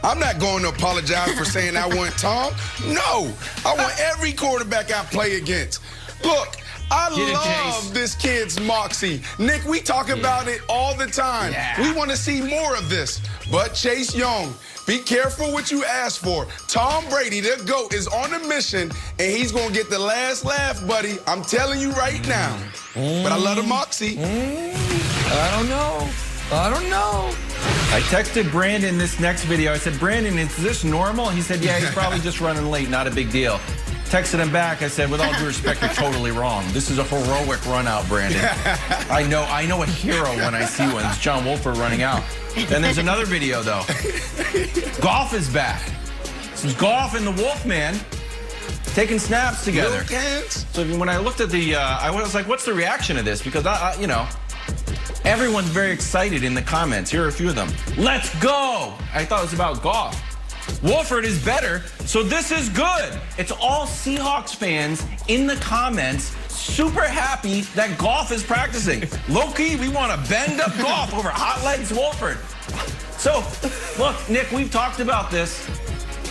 I'm not going to apologize for saying I want Tom. No, I want every quarterback I play against. Look, I love this kid's moxie. Nick, we talk about it all the time. Yeah. We want to see more of this. But Chase Young, be careful what you ask for. Tom Brady, the GOAT, is on a mission, and he's going to get the last laugh, buddy. I'm telling you right now. But I love the moxie. I don't know. I texted Brandon this next video. I said, Brandon, is this normal? He said, yeah, he's probably just running late. Not a big deal. Texted him back. I said, with all due respect, you're totally wrong. This is a heroic run out, Brandon. I know a hero when I see one. It's John Wolford running out. Then there's another video, though. Goff is back. This is Goff and the Wolfman taking snaps together. So when I looked at the, I was like, what's the reaction to this? Because, you know, everyone's very excited in the comments. Here are a few of them. Let's go! I thought it was about Goff. Wolford is better, so this is good. It's all Seahawks fans in the comments super happy that Goff is practicing. Low-key, we want to bend up Goff over hot legs Wolford. So, look, Nick, we've talked about this.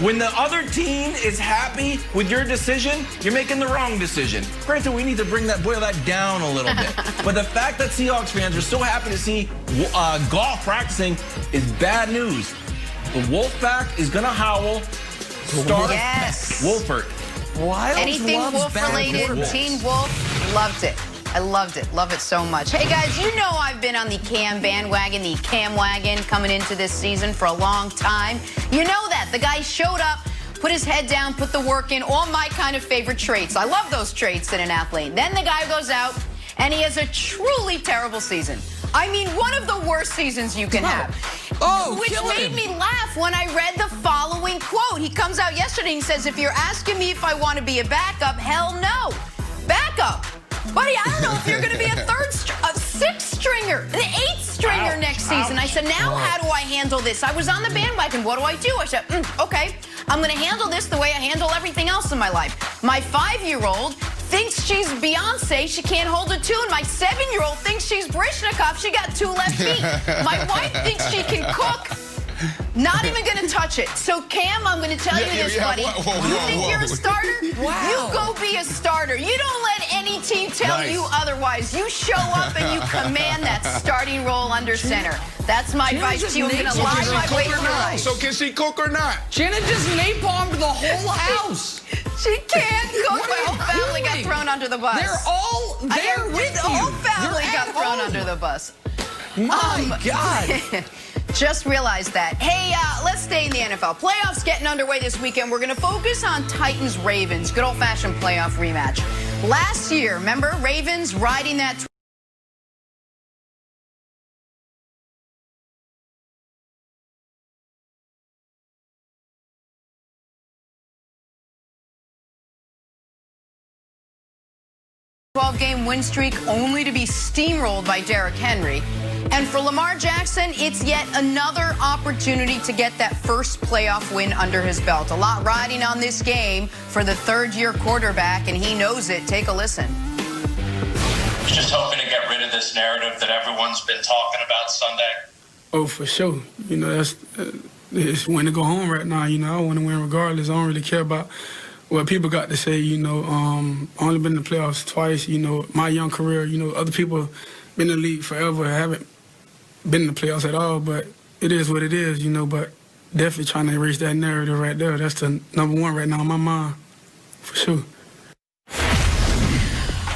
When the other team is happy with your decision, you're making the wrong decision. Granted, we need to boil that down a little bit. But the fact that Seahawks fans are so happy to see Goff practicing is bad news. The Wolfpack is going to howl. Start Wolford. Wild anything Wolf-related, Teen Wolf, loved it. I loved it. Love it so much. Hey, guys, you know I've been on the Cam bandwagon, the Cam wagon, coming into this season for a long time. You know that. The guy showed up, put his head down, put the work in, all my kind of favorite traits. I love those traits in an athlete. Then the guy goes out, and he has a truly terrible season. I mean, one of the worst seasons you can have. Which made me laugh when I read the following quote. He comes out yesterday and says, if you're asking me if I want to be a backup, hell no. Backup. Buddy, I don't know if you're going to be a sixth stringer, an eighth stringer next season. I said, now how do I handle this? I was on the bandwagon. What do I do? I said, okay, I'm going to handle this the way I handle everything else in my life. My 5-year-old thinks she's Beyonce, she can't hold a tune. My 7-year-old thinks she's Brishnikov, she got 2 left feet. My wife thinks she can cook. Not even going to touch it. So, Cam, I'm going to tell you this, buddy. You think you're a starter? Wow. You go be a starter. You don't let any team tell you otherwise. You show up and you command that starting role under center. That's my advice to you. I'm going to lie my way through life. So, can she cook or not? Jenna just napalmed the whole house. She can't cook. My whole family got thrown under the bus. They're all there with you. The whole family got thrown under the bus. My God. Just realized that. Hey, let's stay in the NFL. Playoffs getting underway this weekend. We're going to focus on Titans-Ravens. Good old-fashioned playoff rematch. Last year, remember, Ravens riding that 12-game win streak only to be steamrolled by Derrick Henry. And for Lamar Jackson, it's yet another opportunity to get that first playoff win under his belt. A lot riding on this game for the third-year quarterback, and he knows it. Take a listen. Just hoping to get rid of this narrative that everyone's been talking about Sunday. Oh, for sure. You know, that's it's when to go home right now. You know, I want to win regardless. I don't really care about what people got to say. You know, only been in the playoffs twice. You know, my young career. You know, other people been in the league forever, haven't been in the playoffs at all. But it is what it is. You know, but definitely trying to erase that narrative right there. That's the number one right now in my mind, for sure.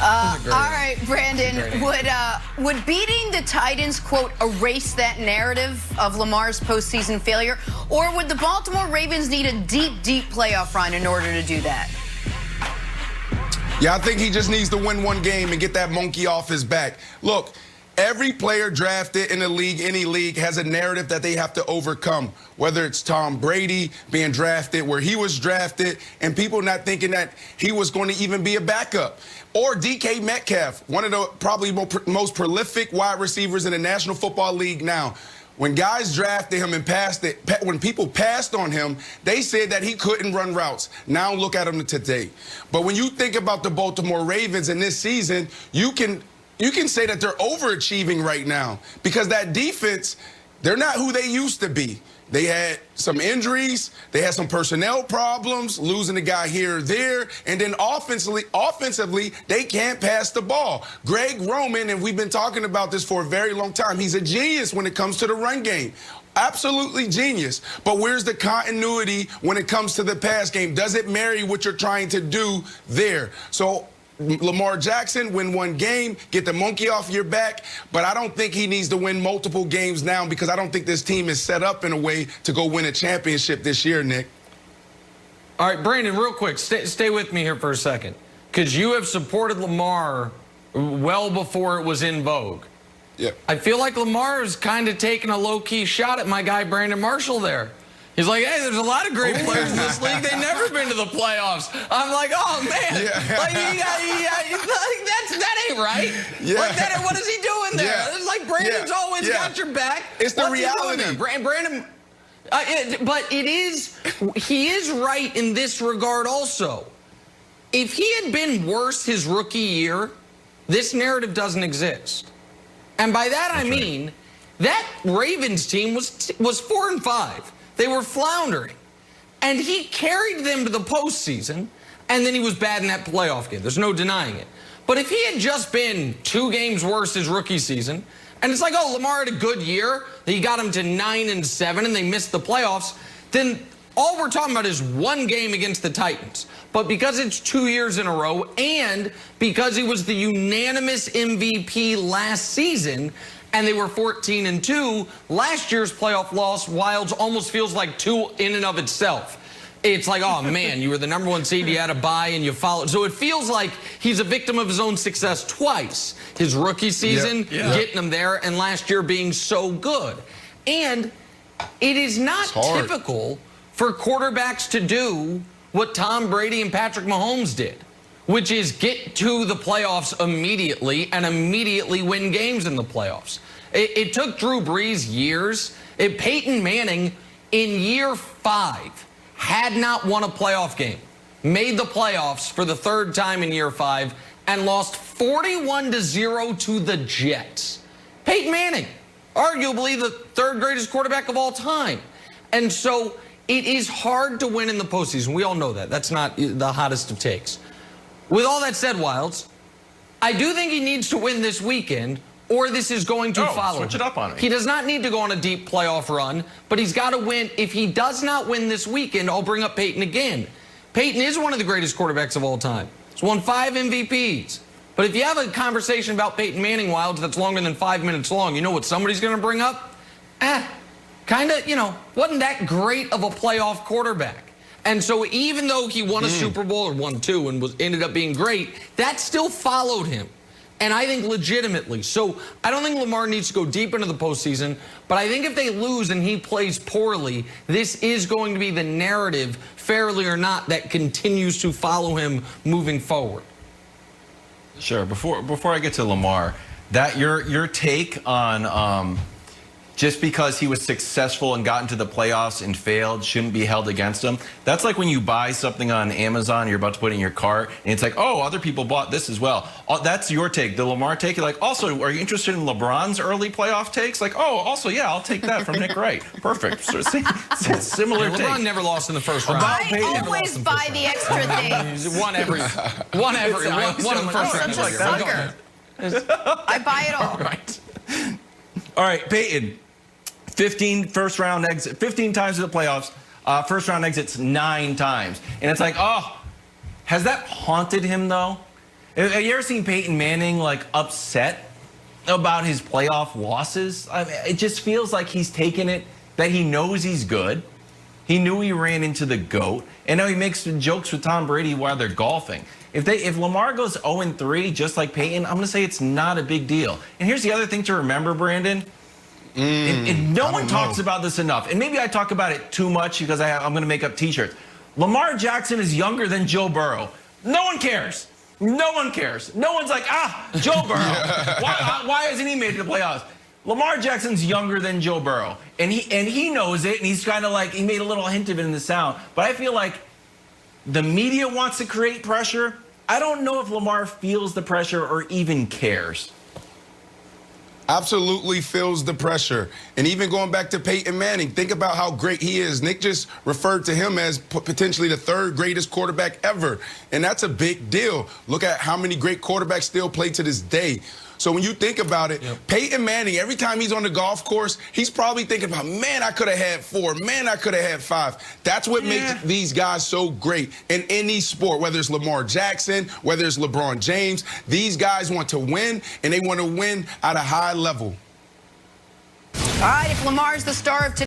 All right, Brandon, would beating the Titans, quote, erase that narrative of Lamar's postseason failure? Or would the Baltimore Ravens need a deep, deep playoff run in order to do that? Yeah, I think he just needs to win one game and get that monkey off his back. Look, every player drafted in the league, any league, has a narrative that they have to overcome. Whether it's Tom Brady being drafted where he was drafted and people not thinking that he was going to even be a backup. Or DK Metcalf, one of the probably most prolific wide receivers in the National Football League now. When guys drafted him and when people passed on him, they said that he couldn't run routes. Now look at him today. But when you think about the Baltimore Ravens in this season, you can say that they're overachieving right now because that defense, they're not who they used to be. They had some injuries. They had some personnel problems, losing a guy here or there. And then offensively, they can't pass the ball. Greg Roman, and we've been talking about this for a very long time, he's a genius when it comes to the run game. Absolutely genius. But where's the continuity when it comes to the pass game? Does it marry what you're trying to do there? So Lamar Jackson, win one game, get the monkey off your back, but I don't think he needs to win multiple games now because I don't think this team is set up in a way to go win a championship this year, Nick. All right, Brandon, real quick, stay with me here for a second, because you have supported Lamar well before it was in vogue. Yeah. I feel like Lamar is kind of taking a low-key shot at my guy Brandon Marshall there. He's like, hey, there's a lot of great players in this league. They've never been to the playoffs. I'm like, oh, man. Yeah. Like, that ain't right. Yeah. Like, what is he doing there? Yeah. It's like Brandon's always got your back. It's the What's reality. He doing there? Brandon, but he is right in this regard also. If he had been worse his rookie year, this narrative doesn't exist. And by that I mean that Ravens team was 4-5. They were floundering. And he carried them to the postseason, and then he was bad in that playoff game. There's no denying it. But if he had just been 2 games worse his rookie season, and it's like, oh, Lamar had a good year, he got him to 9-7, and they missed the playoffs, then all we're talking about is 1 game against the Titans. But because it's 2 years in a row, and because he was the unanimous MVP last season, and they were 14-2, last year's playoff loss, Wilds, almost feels like 2 in and of itself. It's like, oh, man, you were the #1 seed, you had a bye, and you followed. So it feels like he's a victim of his own success twice. His rookie season, getting him there, and last year being so good. And it is not typical for quarterbacks to do what Tom Brady and Patrick Mahomes did, which is get to the playoffs immediately and immediately win games in the playoffs. It took Drew Brees years. Peyton Manning, in year 5, had not won a playoff game, made the playoffs for the 3rd time in year 5, and lost 41-0 to the Jets. Peyton Manning, arguably the 3rd greatest quarterback of all time. And so it is hard to win in the postseason. We all know that. That's not the hottest of takes. With all that said, Wilds, I do think he needs to win this weekend, or this is going to follow. Switch it up on me. He does not need to go on a deep playoff run, but he's got to win. If he does not win this weekend, I'll bring up Peyton again. Peyton is one of the greatest quarterbacks of all time. He's won 5 MVPs. But if you have a conversation about Peyton Manning, Wilds, that's longer than 5 minutes long, you know what somebody's going to bring up? Kind of, wasn't that great of a playoff quarterback. And so even though he won a Super Bowl, or won 2, and ended up being great, that still followed him. And I think legitimately. So I don't think Lamar needs to go deep into the postseason, but I think if they lose and he plays poorly, this is going to be the narrative, fairly or not, that continues to follow him moving forward. Sure. Before I get to Lamar, that your take on just because he was successful and got into the playoffs and failed shouldn't be held against him. That's like when you buy something on Amazon, you're about to put it in your cart, and it's like, oh, other people bought this as well. That's your take. The Lamar take, you're like, also, are you interested in LeBron's early playoff takes? Like, oh, also, yeah, I'll take that from Nick Wright. Perfect. So, similar take. LeBron never lost in the first round. I always buy the extra things. One every one in the first round. Such a sucker. I buy it all. All right, Peyton. 15 first-round exits, 15 times to the playoffs, first-round exits 9 times. And it's like, oh, has that haunted him, though? Have you ever seen Peyton Manning, like, upset about his playoff losses? I mean, it just feels like he's taken it, that he knows he's good. He knew he ran into the GOAT, and now he makes jokes with Tom Brady while they're golfing. If Lamar goes 0-3, just like Peyton, I'm going to say it's not a big deal. And here's the other thing to remember, Brandon. And no one talks about this enough. And maybe I talk about it too much because I'm going to make up T-shirts. Lamar Jackson is younger than Joe Burrow. No one cares. No one cares. No one's like, Joe Burrow. Why hasn't he made the playoffs? Lamar Jackson's younger than Joe Burrow. And he knows it. And he's kind of like, he made a little hint of it in the sound. But I feel like the media wants to create pressure. I don't know if Lamar feels the pressure or even cares. Absolutely feels the pressure. And even going back to Peyton Manning, think about how great he is. Nick just referred to him as potentially the third greatest quarterback ever. And that's a big deal. Look at how many great quarterbacks still play to this day. So when you think about it, Peyton Manning, every time he's on the golf course, he's probably thinking about, man, I could have had 4. Man, I could have had 5. That's what makes these guys so great in any sport, whether it's Lamar Jackson, whether it's LeBron James. These guys want to win, and they want to win at a high level. All right, if Lamar's the star of today.